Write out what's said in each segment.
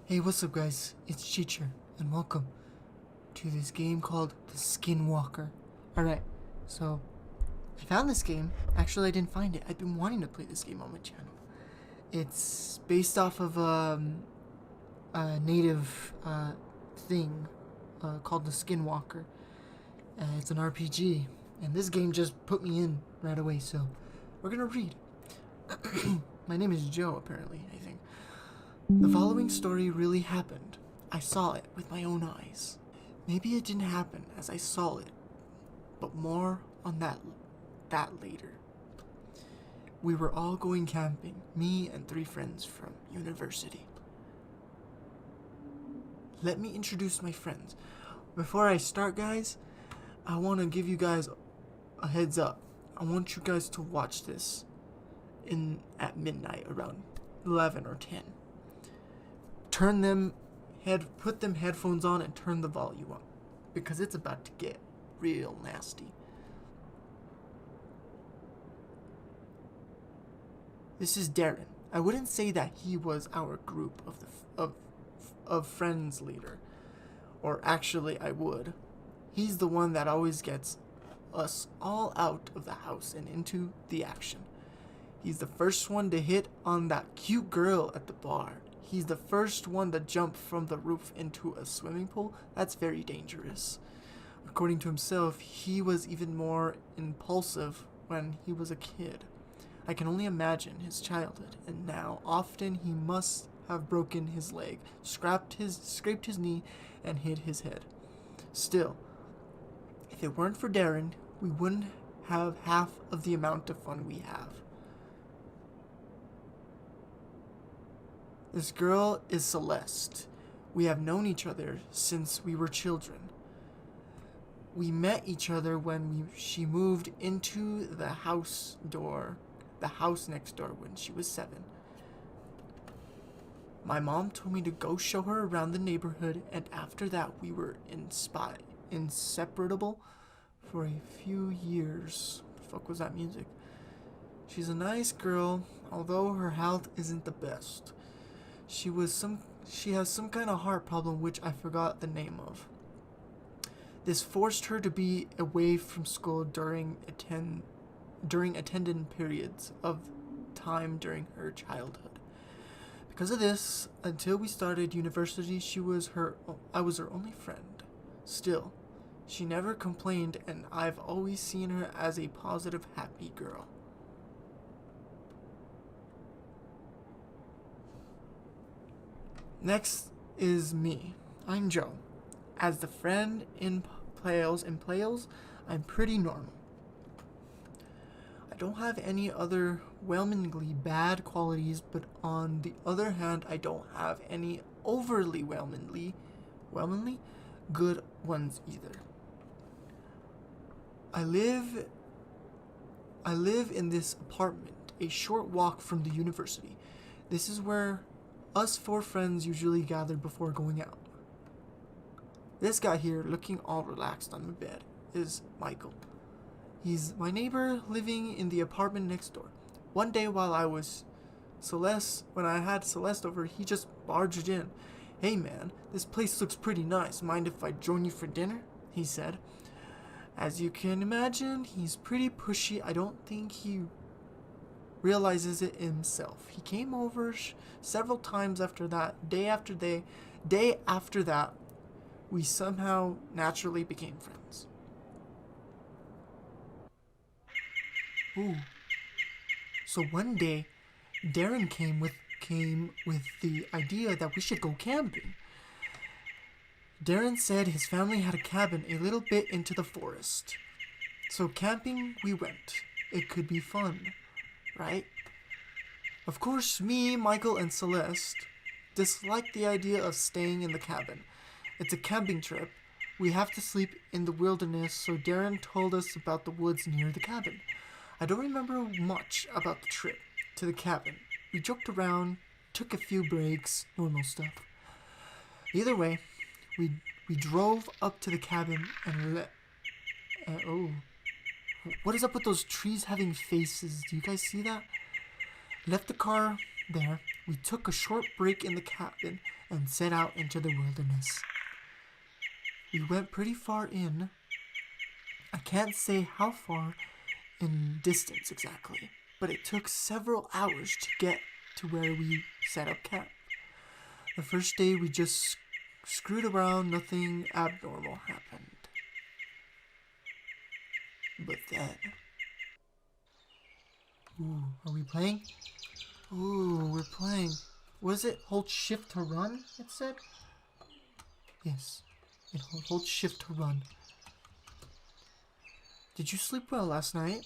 Hey, what's up guys? It's Cheecher, and welcome to this game called The Skinwalker. Alright, so I found this game. Actually, I didn't find it. I've been wanting to play this game on my channel. It's based off of a native thing called The Skinwalker. It's an RPG, and this game just put me in right away, so we're gonna read. My name is Joe, apparently, I think. The following story really happened. I saw it with my own eyes. Maybe it didn't happen as I saw it, but more on that later. We were all going camping, me and 3 friends from university. Let me introduce my friends. Before I start, guys, I want to give you guys a heads up. I want you guys to watch this at midnight around 11 or 10. Put them headphones on and turn the volume up, because it's about to get real nasty. This is Darren. I wouldn't say that he was our group of friends leader, or actually I would. He's the one that always gets us all out of the house and into the action. He's the first one to hit on that cute girl at the bar. He's the first one to jump from the roof into a swimming pool. That's very dangerous. According to himself, he was even more impulsive when he was a kid. I can only imagine his childhood, and now often he must have broken his leg, scraped his knee, and hit his head. Still, if it weren't for Darren, we wouldn't have half of the amount of fun we have. This girl is Celeste. We have known each other since we were children. We met each other when she moved into the house next door when she was 7. My mom told me to go show her around the neighborhood, and after that we were inseparable for a few years. The fuck was that music? She's a nice girl, although her health isn't the best. She has some kind of heart problem which I forgot the name of. This forced her to be away from school during attendance periods of time during her childhood. Because of this, until we started university, I was her only friend. Still, she never complained, and I've always seen her as a positive, happy girl. Next is me. I'm Joe. As the friend in Playals, I'm pretty normal. I don't have any other whelmingly bad qualities, but on the other hand, I don't have any overly whelmingly good ones either. I live in this apartment, a short walk from the university. This is where us 4 friends usually gather before going out. This guy here, looking all relaxed on the bed, is Michael. He's my neighbor living in the apartment next door. One day when I had Celeste over, he just barged in. "Hey man, this place looks pretty nice. Mind if I join you for dinner?" he said. As you can imagine, he's pretty pushy. I don't think he realizes it himself. He came over several times after that. Day after that, we somehow naturally became friends. Ooh. So one day, Darren came with the idea that we should go camping. Darren said his family had a cabin a little bit into the forest. So camping we went. It could be fun, right? Of course, me, Michael, and Celeste disliked the idea of staying in the cabin. It's a camping trip. We have to sleep in the wilderness, so Darren told us about the woods near the cabin. I don't remember much about the trip to the cabin. We joked around, took a few breaks, normal stuff. Either way, we drove up to the cabin and what is up with those trees having faces? Do you guys see that? Left the car there. We took a short break in the cabin and set out into the wilderness. We went pretty far in. I can't say how far in distance exactly, but it took several hours to get to where we set up camp. The first day we just screwed around, nothing abnormal happened. But then... Ooh, are we playing? Ooh, we're playing. Was it hold shift to run, it said? Yes, it hold shift to run. Did you sleep well last night?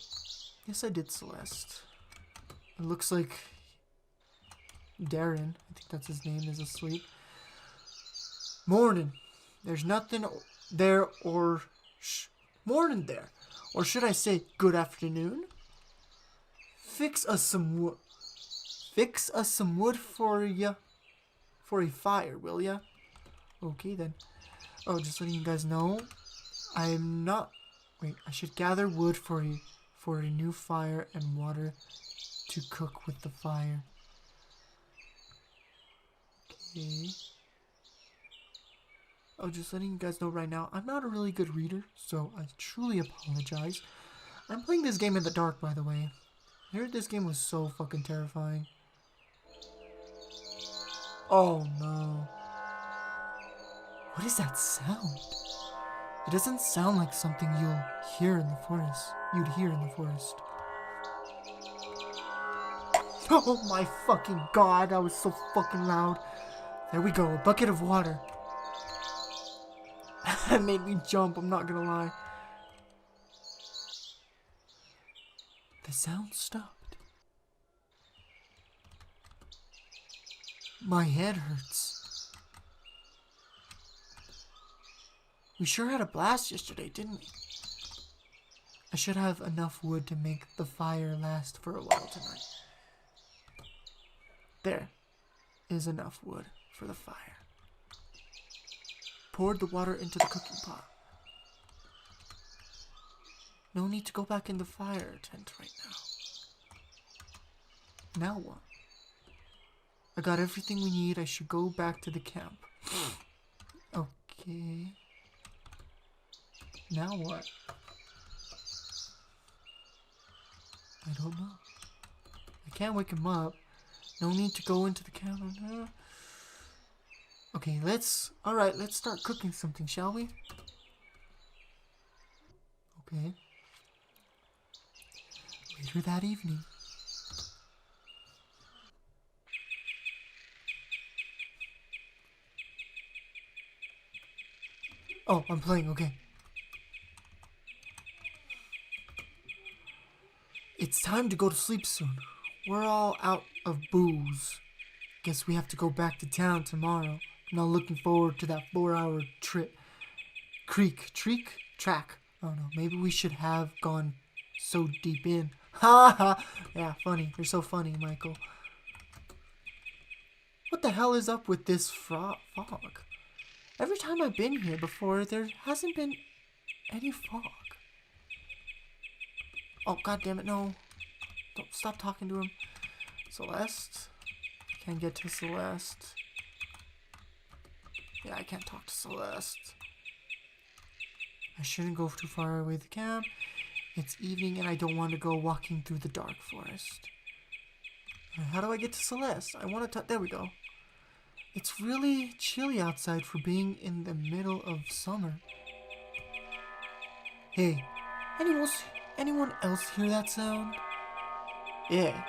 Yes, I did, Celeste. It looks like Darren, I think that's his name, is asleep. Morning. There's nothing there or... Morning there. Or should I say good afternoon? Fix us some wood. Fix us some wood for ya. For a fire, will ya? Okay then. Oh, just letting you guys know. I'm not... Wait, I should gather wood for a new fire and water to cook with the fire. Okay. Oh, just letting you guys know right now, I'm not a really good reader, so I truly apologize. I'm playing this game in the dark, by the way. I heard this game was so fucking terrifying. Oh no. What is that sound? It doesn't sound like something you'd hear in the forest. Oh my fucking god, that was so fucking loud. There we go, a bucket of water. That made me jump, I'm not gonna lie. The sound stopped. My head hurts. We sure had a blast yesterday, didn't we? I should have enough wood to make the fire last for a while tonight. There is enough wood for the fire. Poured the water into the cooking pot. No need to go back in the fire tent right now. Now what? I got everything we need. I should go back to the camp. Okay. Now what? I don't know. I can't wake him up. No need to go into the camp. Okay, alright, let's start cooking something, shall we? Okay. Later that evening. Oh, I'm playing, okay. It's time to go to sleep soon. We're all out of booze. Guess we have to go back to town tomorrow. I'm not looking forward to that 4-hour trip. Track. Oh no, maybe we should have gone so deep in. Ha ha! Yeah, funny. You're so funny, Michael. What the hell is up with this fog? Every time I've been here before, there hasn't been any fog. Oh, god damn it, no. Don't stop talking to him. Celeste? Can't get to Celeste. Yeah, I can't talk to Celeste. I shouldn't go too far away from the camp. It's evening and I don't want to go walking through the dark forest. How do I get to Celeste? I want to... There we go. It's really chilly outside for being in the middle of summer. Hey, anyone else hear that sound? Yeah.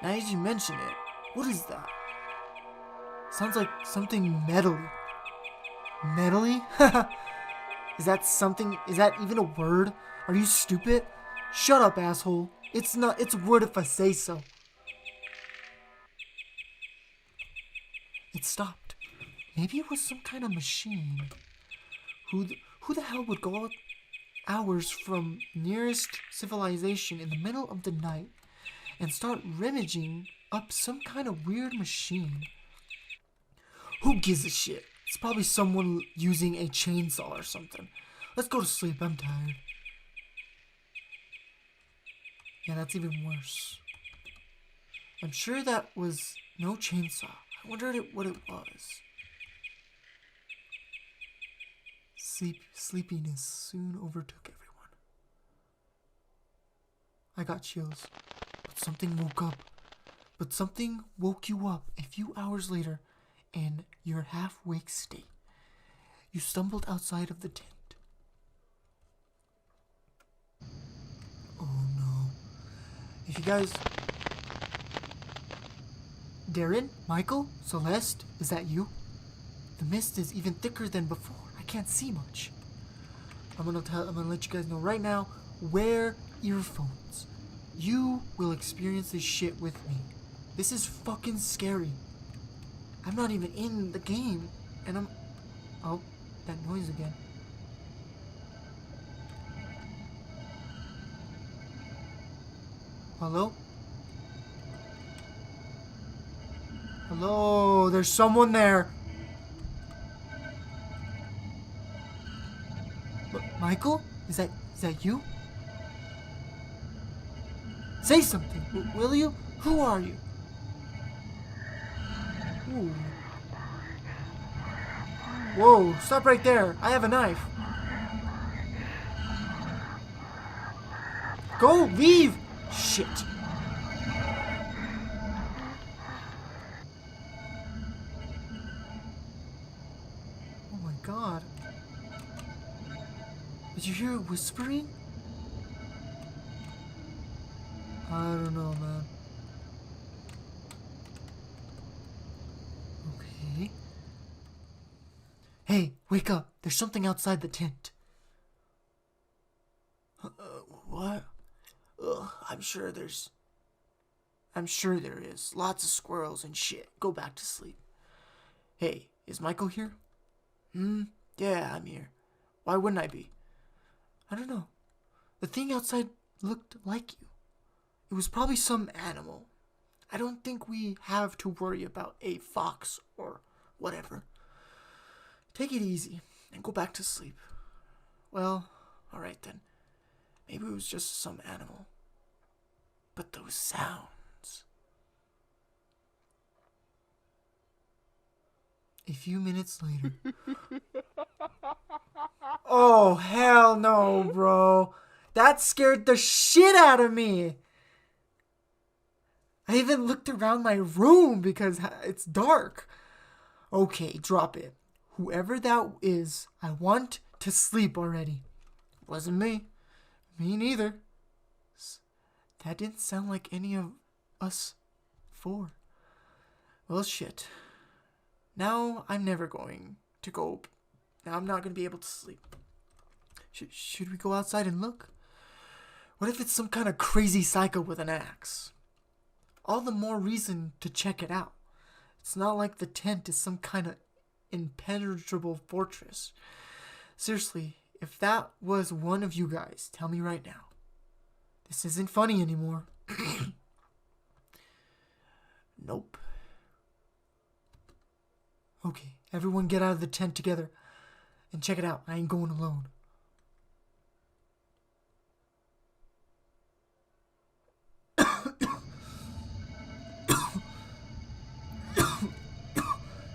Now as you mention it, what is that? Sounds like something metally. Metally? Is that even a word? Are you stupid? Shut up, asshole. It's a word if I say so. It stopped. Maybe it was some kind of machine. Who the hell would go out hours from nearest civilization in the middle of the night and start rummaging up some kind of weird machine? Who gives a shit? It's probably someone using a chainsaw or something. Let's go to sleep, I'm tired. Yeah, that's even worse. I'm sure that was no chainsaw. I wondered what it was. Sleepiness soon overtook everyone. I got chills, but something woke you up a few hours later in your half-wake state. You stumbled outside of the tent. Oh no. If you guys... Darren? Michael? Celeste? Is that you? The mist is even thicker than before. I can't see much. I'm gonna let you guys know right now, wear earphones. You will experience this shit with me. This is fucking scary. I'm not even in the game, and I'm... Oh, that noise again. Hello? Hello? There's someone there. Michael? Is that you? Say something, will you? Who are you? Ooh. Whoa, stop right there. I have a knife. Go, leave! Shit. Oh my god. Did you hear it whispering? I don't know, man. Okay. Hey, wake up. There's something outside the tent. What? Ugh, I'm sure there is. Lots of squirrels and shit. Go back to sleep. Hey, is Michael here? Yeah, I'm here. Why wouldn't I be? I don't know. The thing outside looked like you. It was probably some animal. I don't think we have to worry about a fox or whatever. Take it easy and go back to sleep. Well, alright then. Maybe it was just some animal. But those sounds. A few minutes later. Oh, hell no, bro. That scared the shit out of me. I even looked around my room because it's dark. Okay, drop it. Whoever that is, I want to sleep already. Wasn't me. Me neither. That didn't sound like any of us four. Well, shit. Now I'm never going to go. Now I'm not going to be able to sleep. Should we go outside and look? What if it's some kind of crazy psycho with an axe? All the more reason to check it out. It's not like the tent is some kind of impenetrable fortress. Seriously, if that was one of you guys, tell me right now. This isn't funny anymore. Nope. Okay, everyone get out of the tent together and check it out. I ain't going alone.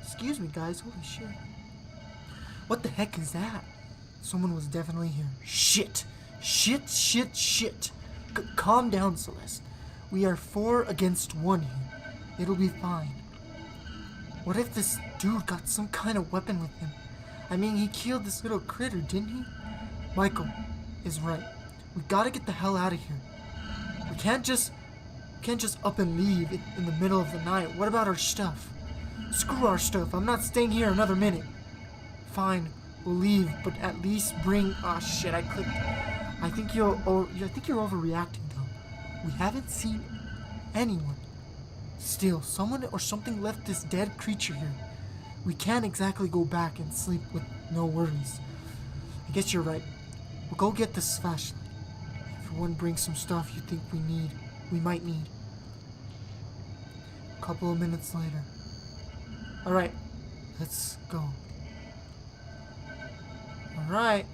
Excuse me, guys. Holy shit. What the heck is that? Someone was definitely here. Shit. Shit. Calm down, Celeste. We are 4 against 1 here. It'll be fine. What if this dude got some kind of weapon with him? I mean, he killed this little critter, didn't he? Michael is right. We gotta get the hell out of here. We can't just up and leave in the middle of the night. What about our stuff? Screw our stuff. I'm not staying here another minute. Fine, we'll leave, but at least bring... Oh shit, I clicked. I think you're overreacting though. We haven't seen anyone. Still, someone or something left this dead creature here. We can't exactly go back and sleep with no worries. I guess you're right. We'll go get this flashlight. Everyone bring some stuff you think we might need. A couple of minutes later. Alright, let's go. Alright.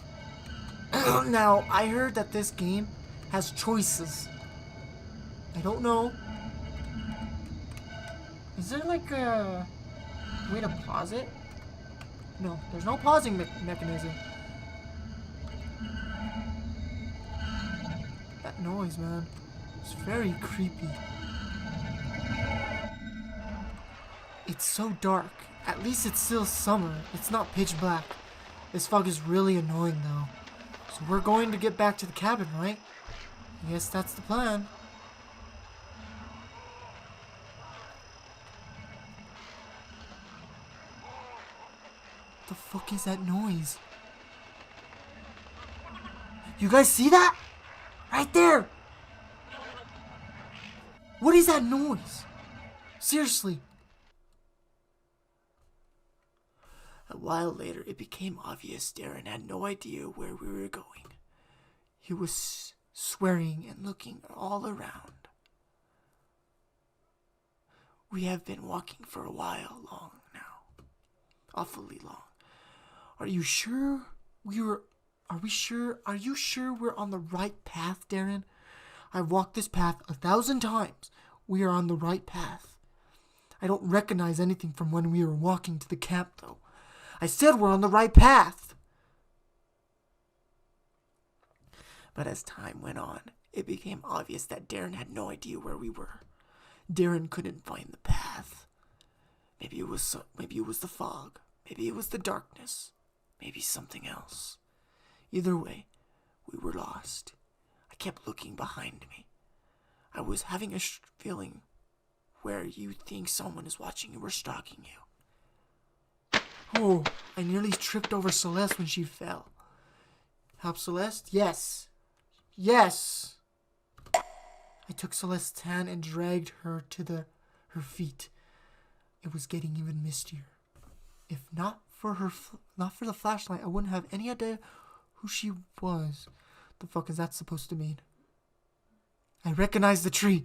Now, I heard that this game has choices. I don't know. Is there like a way to pause it? No, there's no pausing mechanism. that noise, man? It's very creepy. It's so dark. At least it's still summer. It's not pitch black. This fog is really annoying, though. So we're going to get back to the cabin, right? I guess that's the plan. The fuck is that noise? You guys see that? Right there! What is that noise? Seriously. A while later, it became obvious Darren had no idea where we were going. He was swearing and looking all around. We have been walking for a while long now. Awfully long. Are you sure we're on the right path, Darren? I've walked this path 1,000 times. We are on the right path. I don't recognize anything from when we were walking to the camp, though. I said we're on the right path. But as time went on, it became obvious that Darren had no idea where we were. Darren couldn't find the path. Maybe it was the fog. Maybe it was the darkness. Maybe something else. Either way, we were lost. I kept looking behind me. I was having a feeling where you think someone is watching you or stalking you. Oh, I nearly tripped over Celeste when she fell. Help Celeste? Yes. Yes! I took Celeste's hand and dragged her to her feet. It was getting even mistier. If not for the flashlight, I wouldn't have any idea who she was. The fuck is that supposed to mean? I recognized the tree.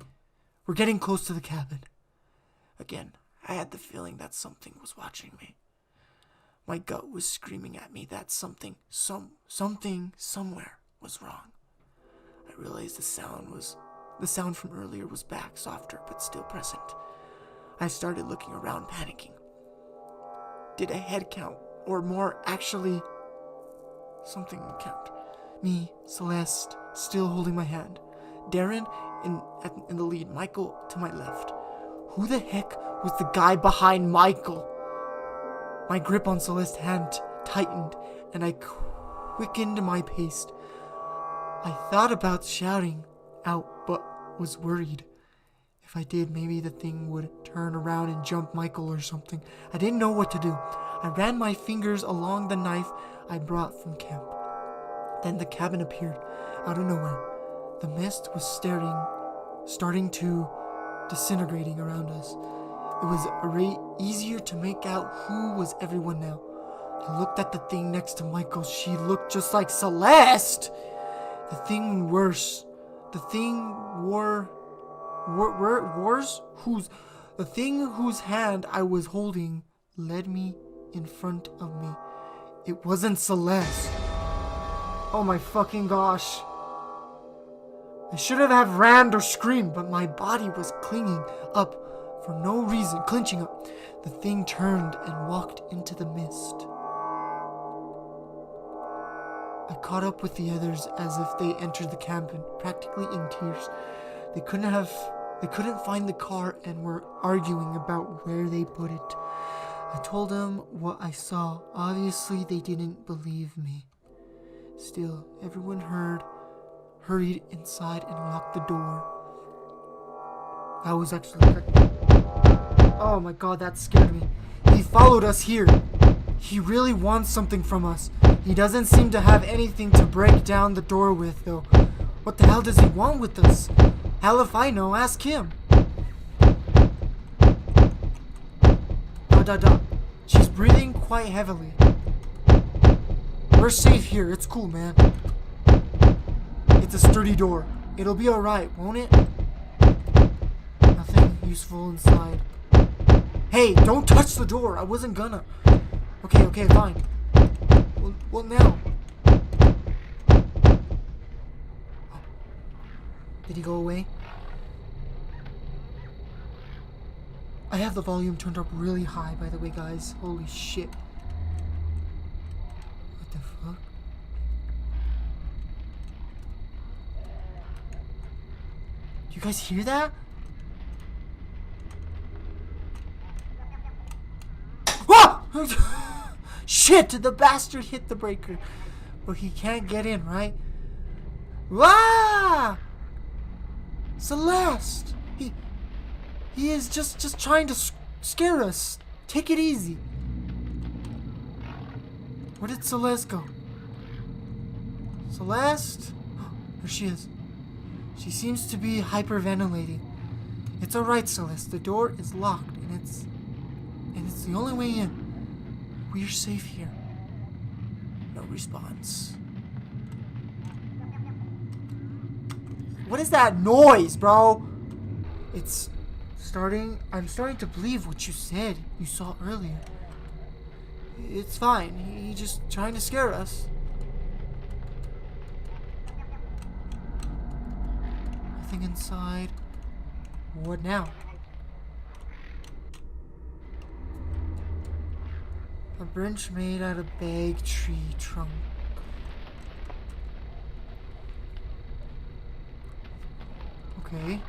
We're getting close to the cabin. Again, I had the feeling that something was watching me. My gut was screaming at me that something somewhere was wrong. I realized the sound from earlier was back, softer but still present. I started looking around, panicking. Did a head count, or more actually, something count? Me, Celeste, still holding my hand. Darren in the lead, Michael to my left. Who the heck was the guy behind Michael? My grip on Celeste's hand tightened, and I quickened my pace. I thought about shouting out, but was worried. If I did, maybe the thing would turn around and jump Michael or something. I didn't know what to do. I ran my fingers along the knife I brought from camp. Then the cabin appeared out of nowhere. The mist was starting to disintegrating around us. It was array easier to make out who was everyone now. I looked at the thing next to Michael. She looked just like Celeste. The thing worse. The thing whose hand I was holding led me in front of me. It wasn't Celeste. Oh my fucking gosh. I should have ran or screamed, but my body was clinging up for no reason, clenching up. The thing turned and walked into the mist. I caught up with the others as if they entered the cabin, practically in tears. They couldn't find the car and were arguing about where they put it. I told them what I saw. Obviously, they didn't believe me. Still, everyone hurried inside and locked the door. That was actually... Oh my god, that scared me. He followed us here. He really wants something from us. He doesn't seem to have anything to break down the door with, though. What the hell does he want with us? Hell if I know, ask him. She's breathing quite heavily. We're safe here, it's cool, man. It's a sturdy door. It'll be alright, won't it? Nothing useful inside. Hey, don't touch the door. I wasn't gonna. Okay, fine. Well now. Oh. Did he go away? I have the volume turned up really high, by the way, guys. Holy shit. What the fuck? Do you guys hear that? Ah! Shit! The bastard hit the breaker. But he can't get in, right? Ah! Celeste! He is just trying to scare us. Take it easy. Where did Celeste go? Celeste? There she is. She seems to be hyperventilating. It's alright, Celeste. The door is locked and it's the only way in. We're safe here. No response. What is that noise, bro? I'm starting to believe what you said you saw earlier. It's fine. He's just trying to scare us. Nothing inside. What now? A bench made out of bag tree trunk. Okay.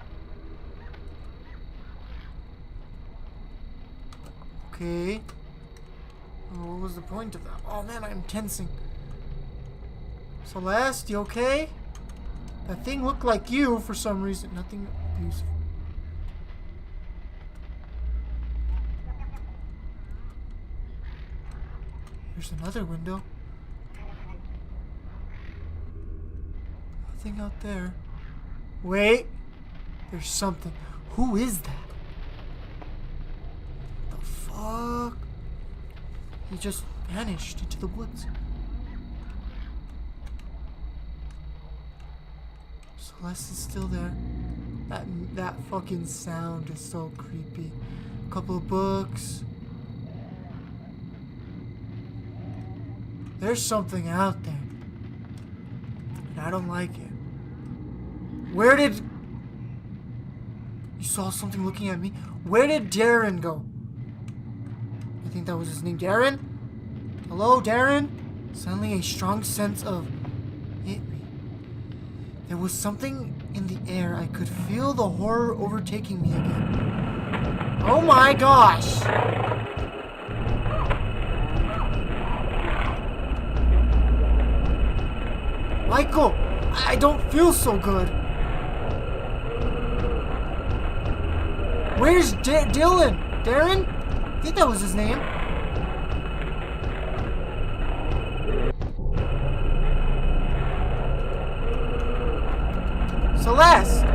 Okay. What was the point of that? Oh man, I'm tensing. Celeste, you okay? That thing looked like you for some reason. Nothing useful. Here's another window. Nothing out there. Wait. There's something. Who is that? The fuck? He just vanished into the woods. Celeste is still there. That fucking sound is so creepy. A couple of books. There's something out there. And I don't like it. Where did... You saw something looking at me? Where did Darren go? I think that was his name. Darren? Hello, Darren? Suddenly a strong sense of hit me. There was something in the air. I could feel the horror overtaking me again. Oh my gosh! Michael, I don't feel so good. Where's Dylan? Darren? I think that was his name. Celeste!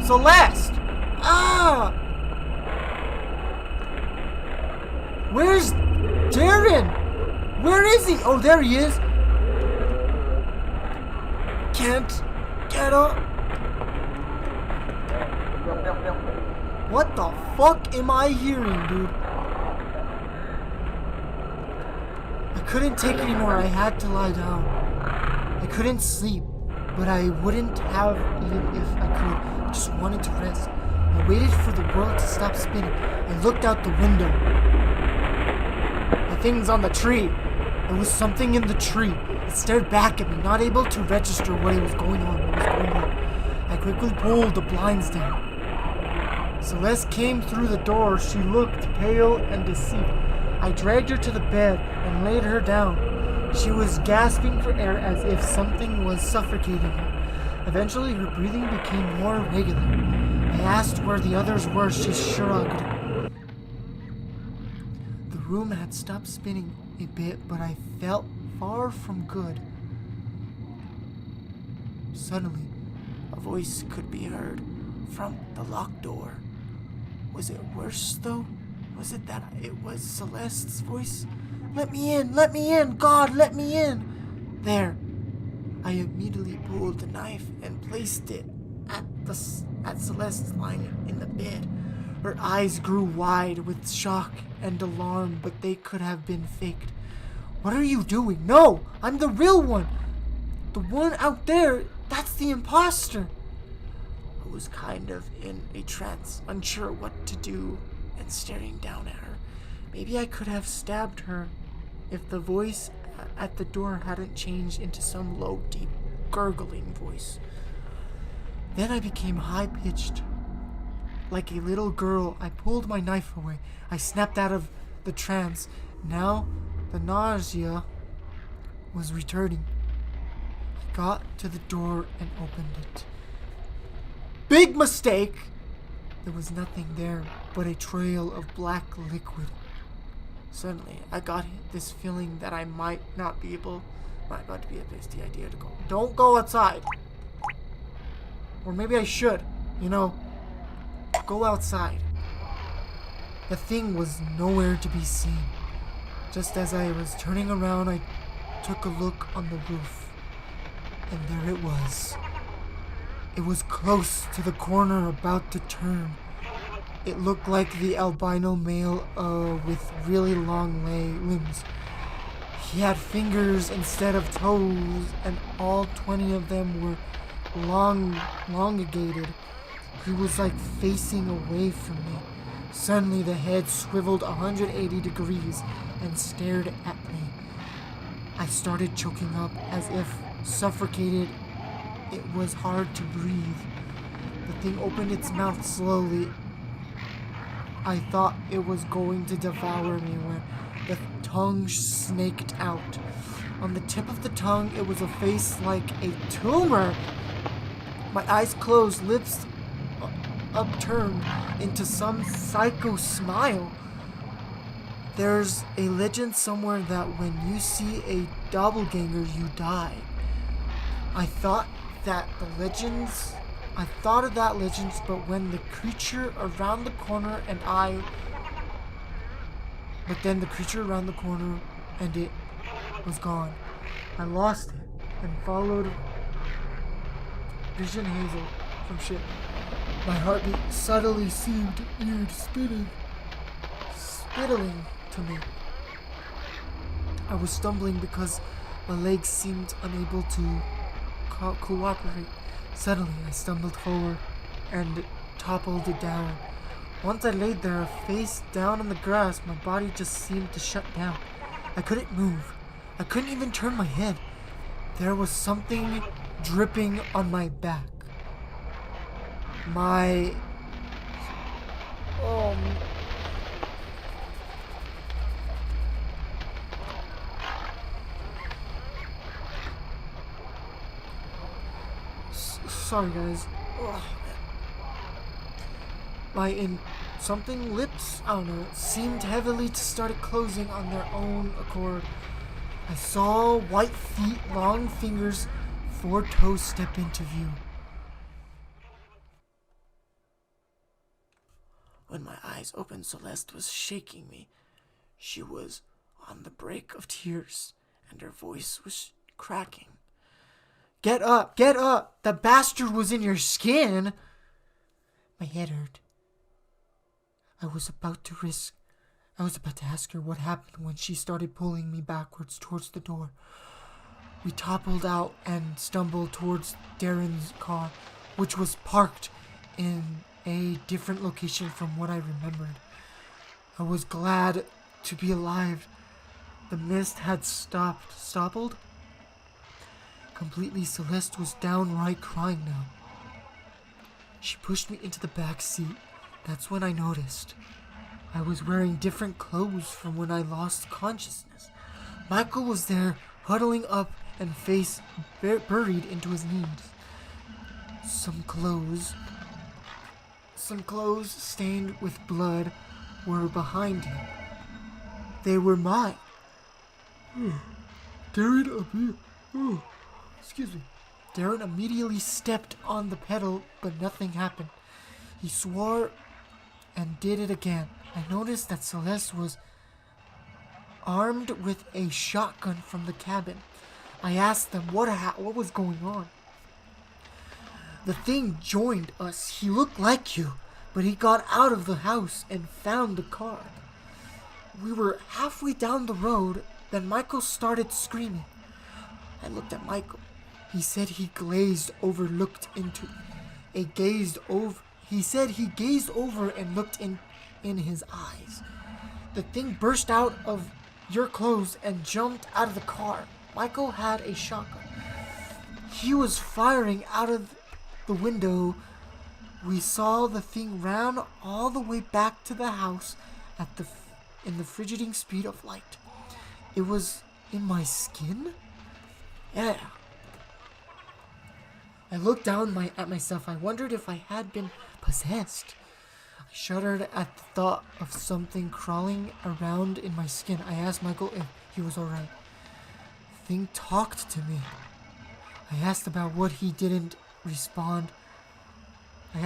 Celeste! Ah! Where's Darren? Where is he? Oh, there he is. Can't get up. What the fuck am I hearing, dude? I couldn't take it anymore. I had to lie down. I couldn't sleep, but I wouldn't have even if I could. I just wanted to rest. I waited for the world to stop spinning. I looked out the window. The thing's on the tree. There was something in the tree. It stared back at me, not able to register what was going on. I quickly pulled the blinds down. Celeste came through the door. She looked pale and deceived. I dragged her to the bed and laid her down. She was gasping for air as if something was suffocating her. Eventually, her breathing became more regular. I asked where the others were. She shrugged. The room had stopped spinning a bit, but I felt far from good. Suddenly, a voice could be heard from the locked door. Was it worse, though? Was it that it was Celeste's voice? Let me in! Let me in! God, let me in! There. I immediately pulled the knife and placed it at Celeste's lying in the bed. Her eyes grew wide with shock and alarm, but they could have been faked. What are you doing? No! I'm the real one! The one out there, that's the imposter! I was kind of in a trance, unsure what to do, and staring down at her. Maybe I could have stabbed her if the voice at the door hadn't changed into some low, deep, gurgling voice. Then I became high-pitched. Like a little girl, I pulled my knife away. I snapped out of the trance. Now, the nausea was returning. I got to the door and opened it. Big mistake! There was nothing there but a trail of black liquid. Suddenly, I got this feeling that I might not be a hasty idea to go. Don't go outside. Or maybe I should, go outside. The thing was nowhere to be seen. Just as I was turning around, I took a look on the roof. And there it was. It was close to the corner, about to turn. It looked like the albino male with really long limbs. He had fingers instead of toes, and all 20 of them were elongated. He was like facing away from me. Suddenly the head swiveled 180 degrees and stared at me. I started choking up as if suffocated. It was hard to breathe. The thing opened its mouth slowly. I thought it was going to devour me when the tongue snaked out. On the tip of the tongue, it was a face like a tumor. My eyes closed, lips upturned into some psycho smile. There's a legend somewhere that when you see a doppelganger, you die. I thought of that legends, but when the creature around the corner and it was gone. I lost it and followed Vision Hazel from shit. My heartbeat suddenly seemed weird, spittling to me. I was stumbling because my legs seemed unable to cooperate. Suddenly, I stumbled forward and toppled it down. Once I laid there, face down on the grass, my body just seemed to shut down. I couldn't move. I couldn't even turn my head. There was something dripping on my back. Sorry, guys. Lips, I don't know, seemed heavily to start closing on their own accord. I saw white feet, long fingers, 4 toes step into view. When my eyes opened, Celeste was shaking me. She was on the brink of tears, and her voice was cracking. Get up! Get up! The bastard was in your skin! My head hurt. I was about to ask her what happened when she started pulling me backwards towards the door. We toppled out and stumbled towards Darren's car, which was parked in a different location from what I remembered. I was glad to be alive. The mist had stopped completely. Celeste was downright crying now. She pushed me into the back seat. That's when I noticed I was wearing different clothes from when I lost consciousness. Michael was there, huddling up and face buried into his knees. Some clothes stained with blood were behind him. They were mine. Darren immediately stepped on the pedal, but nothing happened. He swore and did it again. I noticed that Celeste was armed with a shotgun from the cabin. I asked them what was going on. The thing joined us. He looked like you, but he got out of the house and found the car. We were halfway down the road, then Michael started screaming. I looked at Michael. He said he gazed over and looked in his eyes. The thing burst out of your clothes and jumped out of the car. Michael had a shotgun. He was firing out of the window, we saw the thing ran all the way back to the house in the frigiding speed of light. It was in my skin? Yeah. I looked down at myself. I wondered if I had been possessed. I shuddered at the thought of something crawling around in my skin. I asked Michael if he was alright. The thing talked to me. I asked about what he didn't respond. I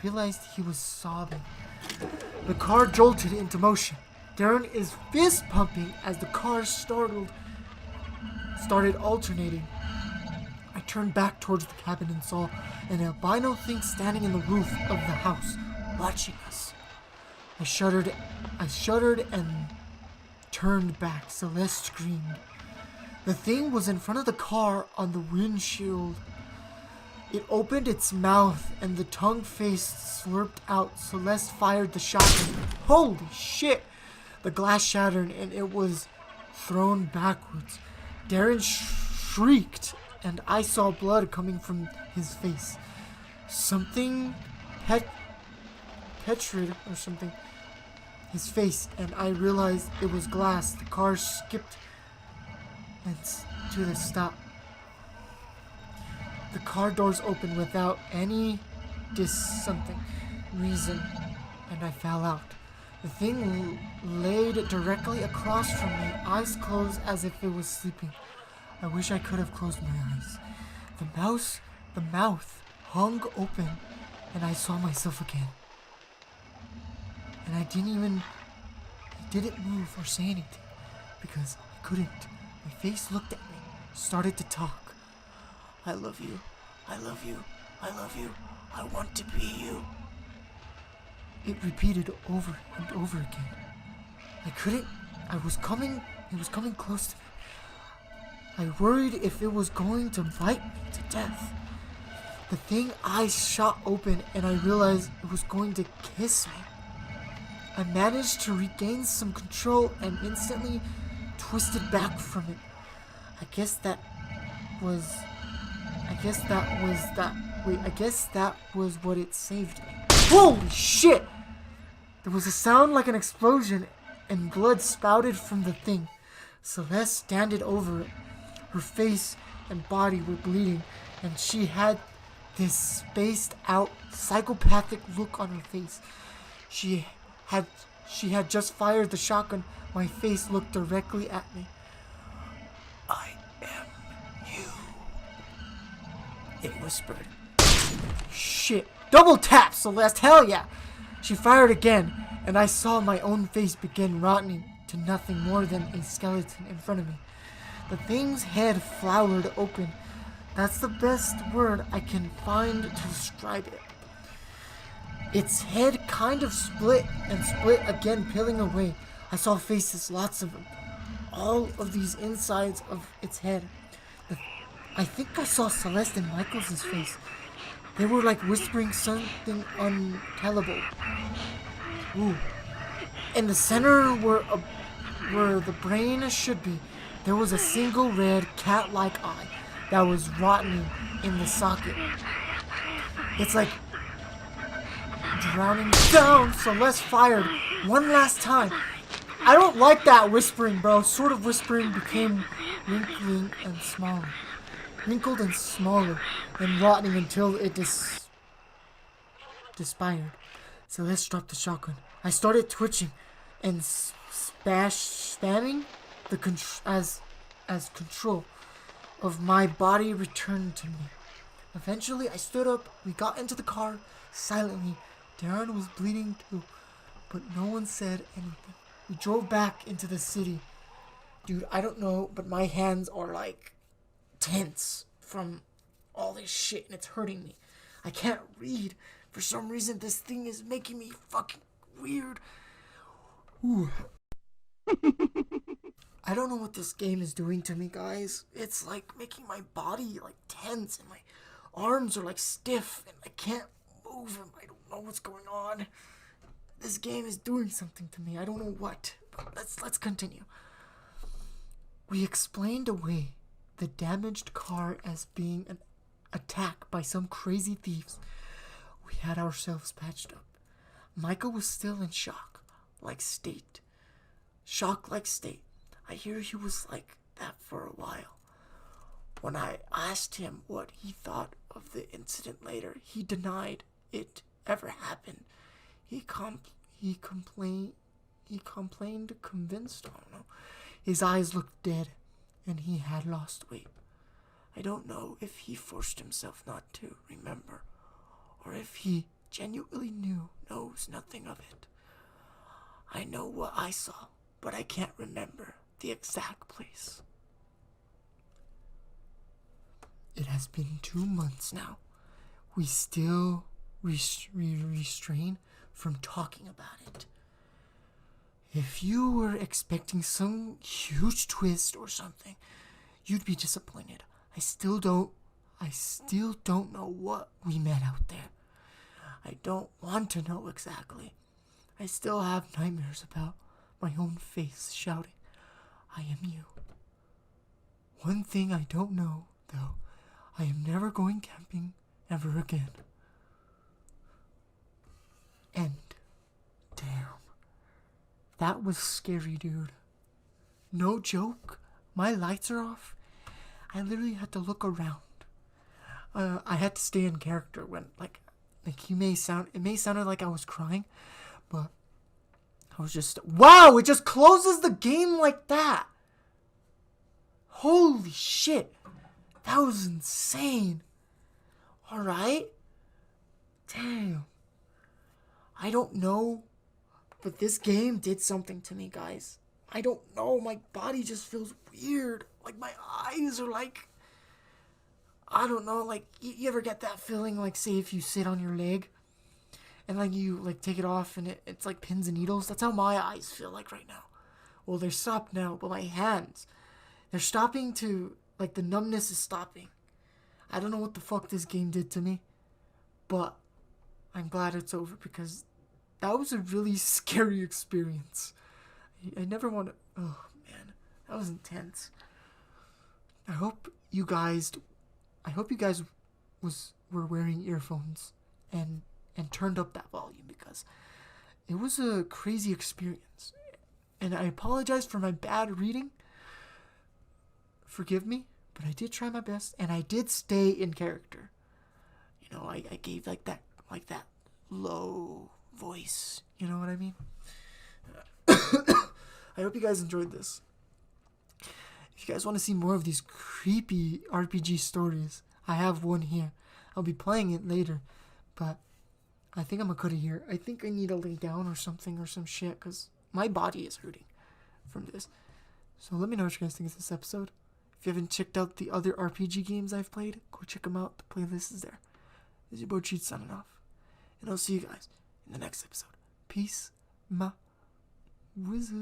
realized he was sobbing. The car jolted into motion. Darren is fist pumping as the car started alternating. I turned back towards the cabin and saw an albino thing standing in the roof of the house, watching us. I shuddered and turned back. Celeste screamed. The thing was in front of the car on the windshield. It opened its mouth and the tongue face slurped out. Celeste fired the shotgun. Holy shit! The glass shattered and it was thrown backwards. Darren shrieked and I saw blood coming from his face. Something petrified or something. His face, and I realized it was glass. The car skipped and to the stop. The car doors opened without any reason, and I fell out. The thing laid directly across from me, eyes closed as if it was sleeping. I wish I could have closed my eyes. The mouth hung open, and I saw myself again. And I didn't move or say anything, because I couldn't. My face looked at me, started to talk. I love you. I love you. I love you. I want to be you. It repeated over and over again. It was coming close to me. I worried if it was going to bite me to death. The thing eyes shot open and I realized it was going to kiss me. I managed to regain some control and instantly twisted back from it. I guess that was what it saved me. Holy shit! There was a sound like an explosion and blood spouted from the thing. Celeste standed over it. Her face and body were bleeding, and she had this spaced out psychopathic look on her face. She had just fired the shotgun. My face looked directly at me. I am you, it whispered. Shit. Double tap, Celeste, hell yeah! She fired again, and I saw my own face begin rotting to nothing more than a skeleton in front of me. The thing's head flowered open. That's the best word I can find to describe it. Its head kind of split again, peeling away. I saw faces, lots of them. All of these insides of its head. I think I saw Celeste and Michael's face. They were like whispering something untellable. Ooh. In the center where the brain should be, there was a single red cat-like eye that was rotting in the socket. It's like drowning down. Celeste fired one last time. I don't like that whispering, bro. Sort of whispering became wrinkled and smaller, and rotting until it expired. Celeste dropped the shotgun. I started twitching and spamming as control of my body returned to me. Eventually, I stood up. We got into the car silently. Darren was bleeding too, but no one said anything. We drove back into the city. Dude, I don't know, but my hands are like tense from all this shit and it's hurting me. I can't read. For some reason, this thing is making me fucking weird. Ooh. I don't know what this game is doing to me, guys. It's like making my body like tense and my arms are like stiff and I can't move them. I don't know what's going on. This game is doing something to me. I don't know what. But let's continue. We explained away the damaged car as being an attack by some crazy thieves, we had ourselves patched up. Micah was still in shock, like state. Shock like state. I hear he was like that for a while. When I asked him what he thought of the incident later, he denied it ever happened. He complained, convinced, I don't know. His eyes looked dead, and he had lost weight. I don't know if he forced himself not to remember, or if he genuinely knows nothing of it. I know what I saw, but I can't remember the exact place. It has been 2 months now. We still restrain from talking about it. If you were expecting some huge twist or something, you'd be disappointed. I still don't know what we met out there. I don't want to know exactly. I still have nightmares about my own face shouting, "I am you." One thing I don't know, though, I am never going camping ever again. End. Damn. That was scary, dude. No joke. My lights are off. I literally had to look around. I had to stay in character when, like it may sound like I was crying, but I was just, wow, it just closes the game like that. Holy shit. That was insane. Alright. Damn. I don't know, but this game did something to me, guys. I don't know. My body just feels weird. Like, my eyes are like, I don't know. Like, you ever get that feeling, like, say if you sit on your leg and, like, you, like, take it off and it's like pins and needles? That's how my eyes feel like right now. Well, they're stopped now, but my hands, they're stopping to, like, the numbness is stopping. I don't know what the fuck this game did to me, but I'm glad it's over because that was a really scary experience. I never want to... Oh, man. That was intense. I hope you guys were wearing earphones and turned up that volume because it was a crazy experience. And I apologize for my bad reading. Forgive me, but I did try my best and I did stay in character. You know, I gave like that low voice. You know what I mean? I hope you guys enjoyed this. If you guys want to see more of these creepy RPG stories, I have one here. I'll be playing it later, but I think I'm gonna cut it here. I think I need to lay down or something or some shit because my body is hurting from this. So let me know what you guys think of this episode. If you haven't checked out the other RPG games I've played, go check them out. The playlist is there. This is your boy Cheat signing off. And I'll see you guys in the next episode. Peace, my wizard.